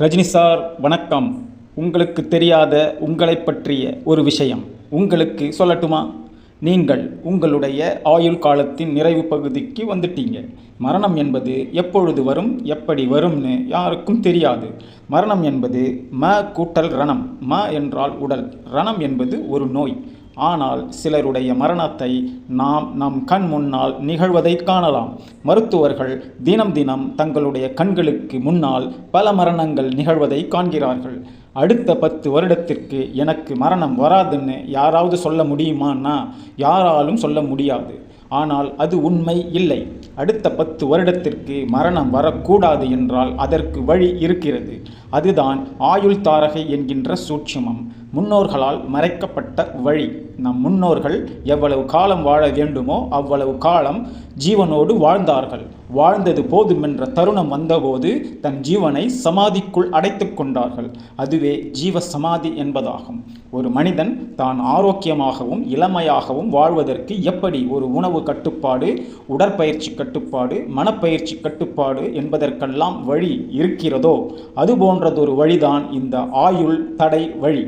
Rajini sir வணக்கம். உங்களுக்கு தெரியாத உங்களை பற்றிய ஒரு விஷயம் உங்களுக்கு சொல்லட்டுமா? நீங்கள் உங்களுடைய ஆயுள் காலத்தின் நிறைவு பகுதிக்கு வந்துட்டீங்க. மரணம் என்பது எப்பொழுது வரும், எப்படி வரும்னு யாருக்கும் தெரியாது. மரணம் என்பது கூட்டல் ரணம். என்றால் உடல், ரணம் என்பது ஒரு நோய். ஆனால் சிலருடைய மரணத்தை நாம் நம் கண் முன்னால் நிகழ்வதை காணலாம். மருத்துவர்கள் தினம் தினம் தங்களுடைய கண்களுக்கு முன்னால் பல மரணங்கள் நிகழ்வதை காண்கிறார்கள். அடுத்த 10 வருடத்திற்கு எனக்கு மரணம் வராதுன்னு யாராவது சொல்ல முடியுமான்னா யாராலும் சொல்ல முடியாது. ஆனால் அது உண்மை இல்லை. அடுத்த 10 வருடத்திற்கு மரணம் வரக்கூடாது என்றால் அதற்கு வழி இருக்கிறது. அதுதான் ஆயுள் தாரகை என்கின்ற சூட்சுமம். முன்னோர்களால் மறைக்கப்பட்ட வழி. நம் முன்னோர்கள் எவ்வளவு காலம் வாழ வேண்டுமோ அவ்வளவு காலம் ஜீவனோடு வாழ்ந்தார்கள். வாழ்ந்தது போதுமென்ற தருணம் வந்தபோது தன் ஜீவனை சமாதிக்குள் அடைத்து கொண்டார்கள். அதுவே ஜீவ சமாதி என்பதாகும். ஒரு மனிதன் தான் ஆரோக்கியமாகவும் இளமையாகவும் வாழ்வதற்கு எப்படி ஒரு உணவு கட்டுப்பாடு, உடற்பயிற்சி கட்டுப்பாடு, மனப்பயிற்சி கட்டுப்பாடு என்பதற்கெல்லாம் வழி இருக்கிறதோ அதுபோன்றதொரு வழிதான் இந்த ஆயுள் தடை வழி.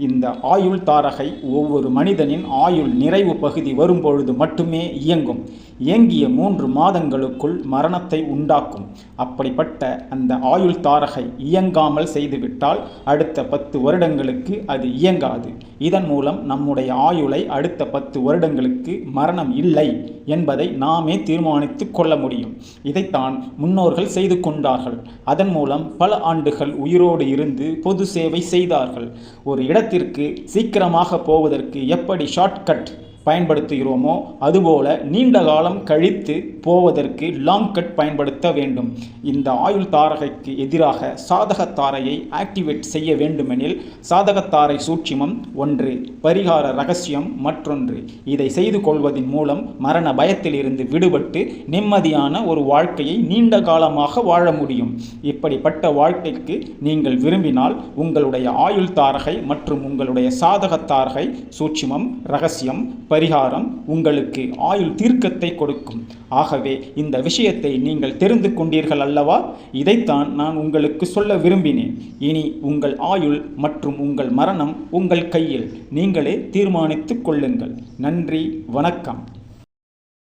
இந்த ஆயுள் தாரகை ஒவ்வொரு மனிதனின் ஆயுள் நிறைவு பகுதி வரும்பொழுது மட்டுமே இயங்கும். இயங்கிய 3 மாதங்களுக்குள் மரணத்தை உண்டாக்கும். அப்படிப்பட்ட அந்த ஆயுள் தாரகை இயங்காமல் செய்துவிட்டால் அடுத்த 10 வருடங்களுக்கு அது இயங்காது. இதன் மூலம் நம்முடைய ஆயுளை அடுத்த 10 வருடங்களுக்கு மரணம் இல்லை என்பதை நாமே தீர்மானித்து கொள்ள முடியும். இதைத்தான் முன்னோர்கள் செய்து கொண்டார்கள். அதன் மூலம் பல ஆண்டுகள் உயிரோடு இருந்து பொது சேவை செய்தார்கள். ஒரு இடத்திற்கு சீக்கிரமாக போவதற்கு எப்படி ஷார்ட்கட் பயன்படுத்துகிறோமோ அதுபோல நீண்ட காலம் கழித்து போவதற்கு லாங் கட் பயன்படுத்த வேண்டும். இந்த ஆயுள் தாரகைக்கு எதிராக சாதகத்தாரையை ஆக்டிவேட் செய்ய வேண்டுமெனில் சாதகத்தாரை சூட்சுமம் ஒன்று, பரிகார ரகசியம் மற்றொன்று. இதை செய்து கொள்வதன் மூலம் மரண பயத்தில் இருந்து விடுபட்டு நிம்மதியான ஒரு வாழ்க்கையை நீண்ட காலமாக வாழ முடியும். இப்படிப்பட்ட வாழ்க்கைக்கு நீங்கள் விரும்பினால் உங்களுடைய ஆயுள் தாரகை மற்றும் உங்களுடைய சாதகத்தாரகை சூட்சுமம் ரகசியம் பரிகாரம் உங்களுக்கு ஆயுள் தீர்க்கத்தை கொடுக்கும். ஆகவே இந்த விஷயத்தை நீங்கள் தெரிந்து கொண்டீர்கள் அல்லவா? இதைத்தான் நான் உங்களுக்கு சொல்ல விரும்பினேன். இனி உங்கள் ஆயுள் மற்றும் உங்கள் மரணம் உங்கள் கையில். நீங்களே தீர்மானித்துக் கொள்ளுங்கள். நன்றி, வணக்கம்.